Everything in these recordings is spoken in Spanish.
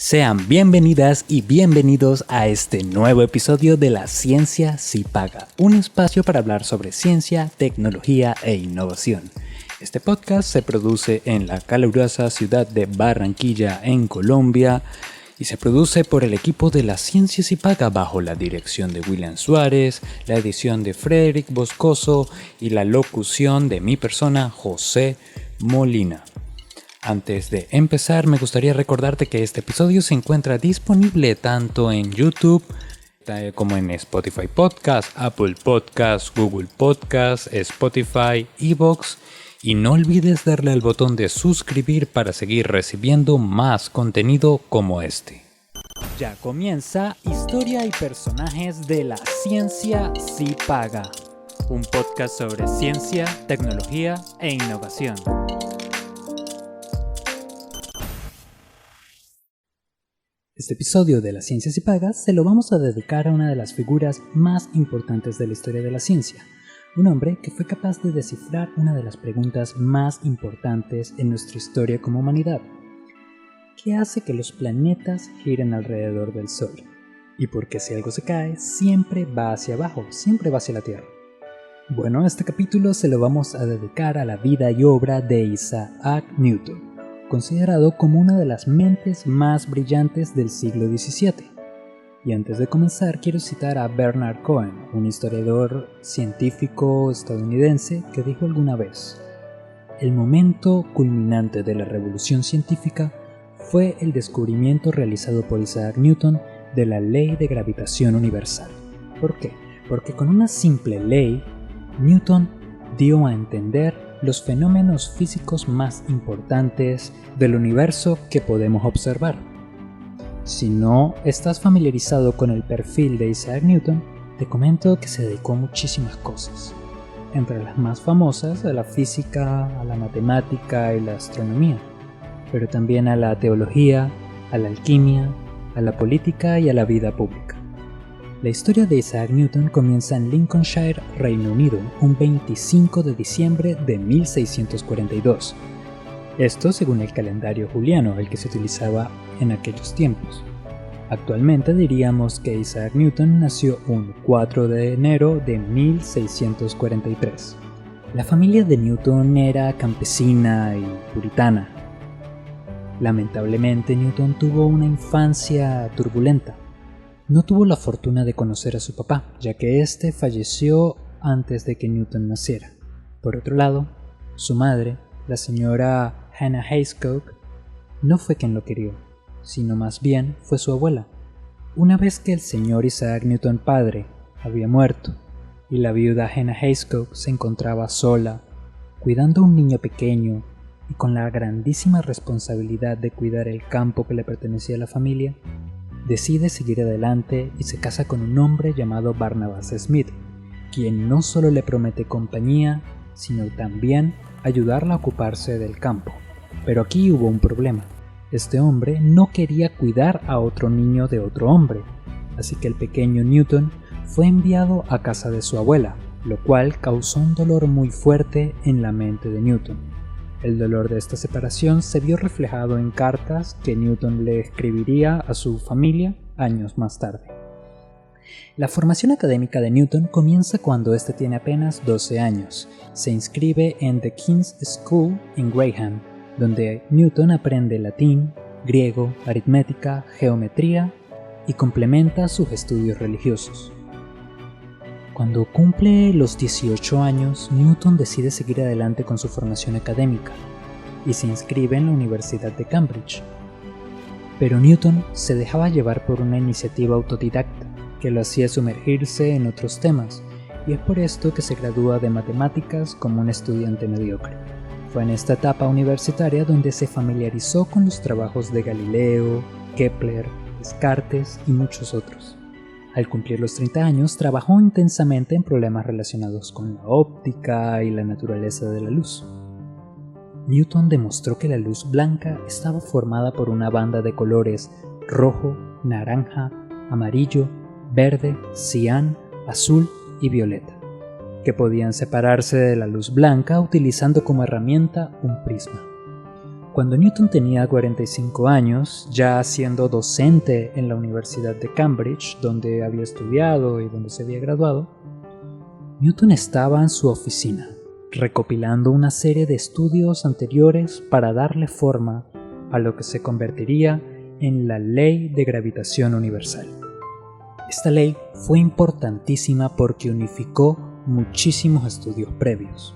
Sean bienvenidas y bienvenidos a este nuevo episodio de La Ciencia Sí Paga, un espacio para hablar sobre ciencia, tecnología e innovación. Este podcast se produce en la calurosa ciudad de Barranquilla, en Colombia, y se produce por el equipo de La Ciencia Sí Paga bajo la dirección de William Suárez, la edición de Frederick Boscoso y la locución de mi persona, José Molina. Antes de empezar, me gustaría recordarte que este episodio se encuentra disponible tanto en YouTube como en Spotify Podcast, Apple Podcast, Google Podcast, Spotify, iVoox, y no olvides darle al botón de suscribir para seguir recibiendo más contenido como este. Ya comienza Historia y Personajes de La Ciencia Sí Paga, un podcast sobre ciencia, tecnología e innovación. Este episodio de La Ciencia Sí Paga se lo vamos a dedicar a una de las figuras más importantes de la historia de la ciencia, un hombre que fue capaz de descifrar una de las preguntas más importantes en nuestra historia como humanidad. ¿Qué hace que los planetas giren alrededor del Sol? ¿Y por qué si algo se cae siempre va hacia abajo, siempre va hacia la Tierra? Bueno, este capítulo se lo vamos a dedicar a la vida y obra de Isaac Newton, considerado como una de las mentes más brillantes del siglo XVII. Y antes de comenzar, quiero citar a Bernard Cohen, un historiador científico estadounidense, que dijo alguna vez: el momento culminante de la revolución científica fue el descubrimiento realizado por Isaac Newton de la ley de gravitación universal. ¿Por qué? Porque con una simple ley, Newton dio a entender los fenómenos físicos más importantes del universo que podemos observar. Si no estás familiarizado con el perfil de Isaac Newton, te comento que se dedicó a muchísimas cosas, entre las más famosas a la física, a la matemática y la astronomía, pero también a la teología, a la alquimia, a la política y a la vida pública. La historia de Isaac Newton comienza en Lincolnshire, Reino Unido, un 25 de diciembre de 1642. Esto según el calendario juliano, el que se utilizaba en aquellos tiempos. Actualmente diríamos que Isaac Newton nació un 4 de enero de 1643. La familia de Newton era campesina y puritana. Lamentablemente, Newton tuvo una infancia turbulenta. No tuvo la fortuna de conocer a su papá, ya que éste falleció antes de que Newton naciera. Por otro lado, su madre, la señora Hannah Hayscock, no fue quien lo crió, sino más bien fue su abuela. Una vez que el señor Isaac Newton padre había muerto y la viuda Hannah Hayscock se encontraba sola, cuidando a un niño pequeño y con la grandísima responsabilidad de cuidar el campo que le pertenecía a la familia, decide seguir adelante y se casa con un hombre llamado Barnabas Smith, quien no solo le promete compañía, sino también ayudarla a ocuparse del campo. Pero aquí hubo un problema. Este hombre no quería cuidar a otro niño de otro hombre, así que el pequeño Newton fue enviado a casa de su abuela, lo cual causó un dolor muy fuerte en la mente de Newton. El dolor de esta separación se vio reflejado en cartas que Newton le escribiría a su familia años más tarde. La formación académica de Newton comienza cuando éste tiene apenas 12 años. Se inscribe en The King's School en Graham, donde Newton aprende latín, griego, aritmética, geometría y complementa sus estudios religiosos. Cuando cumple los 18 años, Newton decide seguir adelante con su formación académica y se inscribe en la Universidad de Cambridge. Pero Newton se dejaba llevar por una iniciativa autodidacta que lo hacía sumergirse en otros temas, y es por esto que se gradúa de matemáticas como un estudiante mediocre. Fue en esta etapa universitaria donde se familiarizó con los trabajos de Galileo, Kepler, Descartes y muchos otros. Al cumplir los 30 años, trabajó intensamente en problemas relacionados con la óptica y la naturaleza de la luz. Newton demostró que la luz blanca estaba formada por una banda de colores rojo, naranja, amarillo, verde, cian, azul y violeta, que podían separarse de la luz blanca utilizando como herramienta un prisma. Cuando Newton tenía 45 años, ya siendo docente en la Universidad de Cambridge, donde había estudiado y donde se había graduado, Newton estaba en su oficina, recopilando una serie de estudios anteriores para darle forma a lo que se convertiría en la Ley de Gravitación Universal. Esta ley fue importantísima porque unificó muchísimos estudios previos.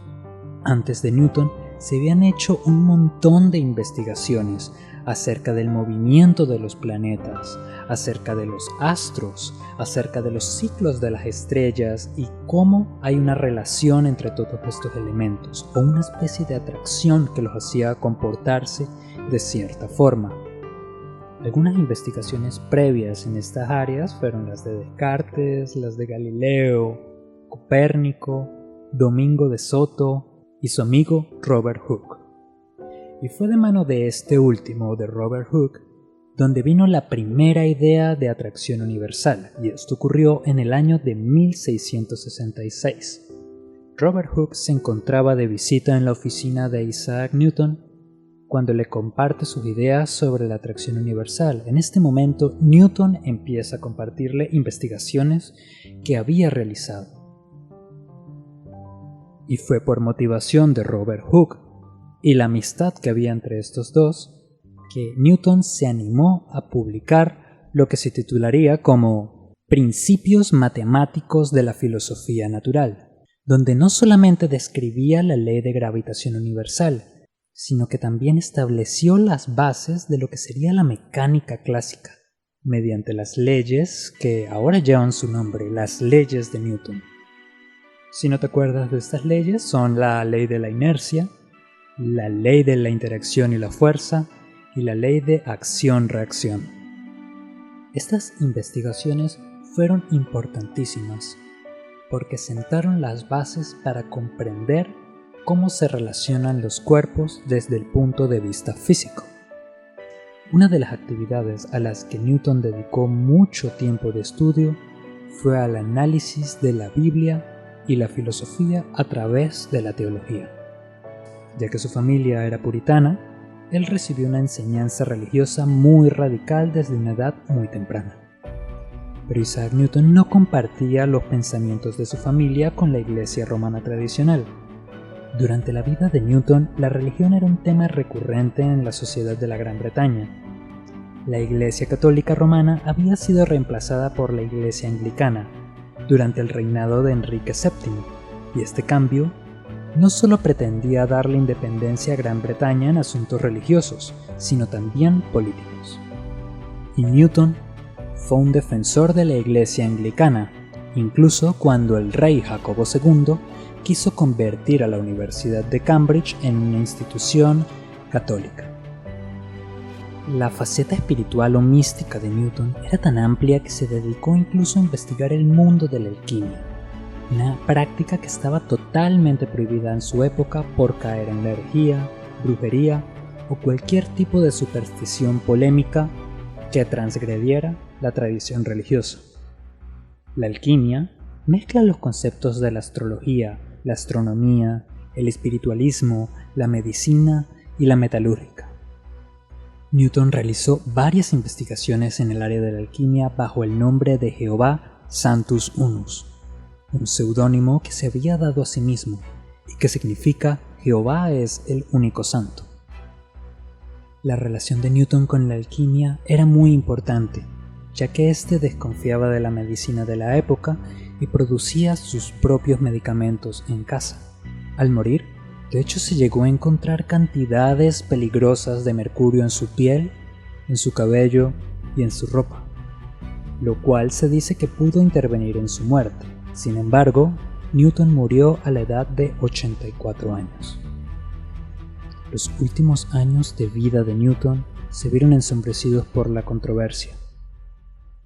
Antes de Newton se habían hecho un montón de investigaciones acerca del movimiento de los planetas, acerca de los astros, acerca de los ciclos de las estrellas y cómo hay una relación entre todos estos elementos o una especie de atracción que los hacía comportarse de cierta forma. Algunas investigaciones previas en estas áreas fueron las de Descartes, las de Galileo, Copérnico, Domingo de Soto y su amigo Robert Hooke. Y fue de mano de este último, de Robert Hooke, donde vino la primera idea de atracción universal, y esto ocurrió en el año de 1666. Robert Hooke se encontraba de visita en la oficina de Isaac Newton cuando le comparte sus ideas sobre la atracción universal. En este momento, Newton empieza a compartirle investigaciones que había realizado. Y fue por motivación de Robert Hooke y la amistad que había entre estos dos que Newton se animó a publicar lo que se titularía como Principios Matemáticos de la Filosofía Natural, donde no solamente describía la ley de gravitación universal, sino que también estableció las bases de lo que sería la mecánica clásica, mediante las leyes que ahora llevan su nombre, las leyes de Newton. Si no te acuerdas de estas leyes, son la ley de la inercia, la ley de la interacción y la fuerza, y la ley de acción-reacción. Estas investigaciones fueron importantísimas, porque sentaron las bases para comprender cómo se relacionan los cuerpos desde el punto de vista físico. Una de las actividades a las que Newton dedicó mucho tiempo de estudio fue al análisis de la Biblia y la filosofía a través de la teología. Ya que su familia era puritana, él recibió una enseñanza religiosa muy radical desde una edad muy temprana. Pero Isaac Newton no compartía los pensamientos de su familia con la Iglesia romana tradicional. Durante la vida de Newton, la religión era un tema recurrente en la sociedad de la Gran Bretaña. La Iglesia Católica Romana había sido reemplazada por la Iglesia Anglicana durante el reinado de Enrique VII, y este cambio no solo pretendía darle independencia a Gran Bretaña en asuntos religiosos, sino también políticos. Y Newton fue un defensor de la Iglesia Anglicana, incluso cuando el rey Jacobo II quiso convertir a la Universidad de Cambridge en una institución católica. La faceta espiritual o mística de Newton era tan amplia que se dedicó incluso a investigar el mundo de la alquimia, una práctica que estaba totalmente prohibida en su época por caer en la herejía, brujería o cualquier tipo de superstición polémica que transgrediera la tradición religiosa. La alquimia mezcla los conceptos de la astrología, la astronomía, el espiritualismo, la medicina y la metalúrgica. Newton realizó varias investigaciones en el área de la alquimia bajo el nombre de Jehová Santus Unus, un seudónimo que se había dado a sí mismo y que significa Jehová es el único santo. La relación de Newton con la alquimia era muy importante, ya que éste desconfiaba de la medicina de la época y producía sus propios medicamentos en casa. Al morir, de hecho, se llegó a encontrar cantidades peligrosas de mercurio en su piel, en su cabello y en su ropa, lo cual se dice que pudo intervenir en su muerte. Sin embargo, Newton murió a la edad de 84 años. Los últimos años de vida de Newton se vieron ensombrecidos por la controversia.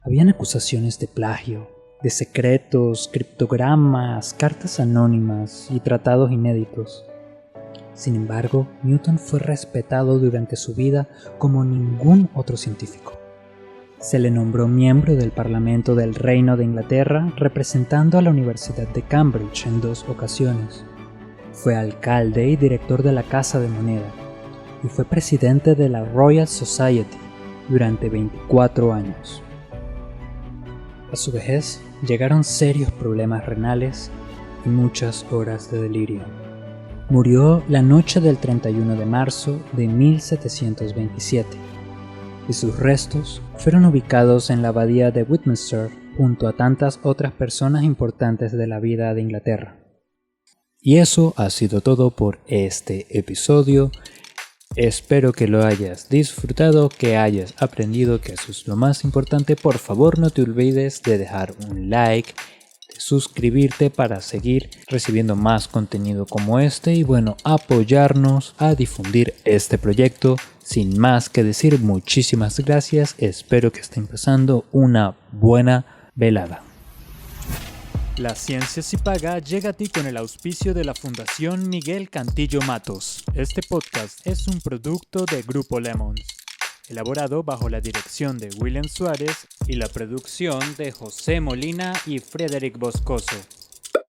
Habían acusaciones de plagio, de secretos, criptogramas, cartas anónimas y tratados inéditos. Sin embargo, Newton fue respetado durante su vida como ningún otro científico. Se le nombró miembro del Parlamento del Reino de Inglaterra, representando a la Universidad de Cambridge en 2 ocasiones. Fue alcalde y director de la Casa de Moneda, y fue presidente de la Royal Society durante 24 años. A su vejez llegaron serios problemas renales y muchas horas de delirio. Murió la noche del 31 de marzo de 1727 y sus restos fueron ubicados en la abadía de Westminster junto a tantas otras personas importantes de la vida de Inglaterra. Y eso ha sido todo por este episodio. Espero que lo hayas disfrutado, que hayas aprendido, que eso es lo más importante. Por favor, no te olvides de dejar un like, de suscribirte para seguir recibiendo más contenido como este y bueno, apoyarnos a difundir este proyecto. Sin más que decir, muchísimas gracias. Espero que estén pasando una buena velada. La Ciencia Sí Paga llega a ti con el auspicio de la Fundación Miguel Cantillo Matos. Este podcast es un producto de Grupo Lemons, elaborado bajo la dirección de William Suárez y la producción de José Molina y Frederick Boscoso.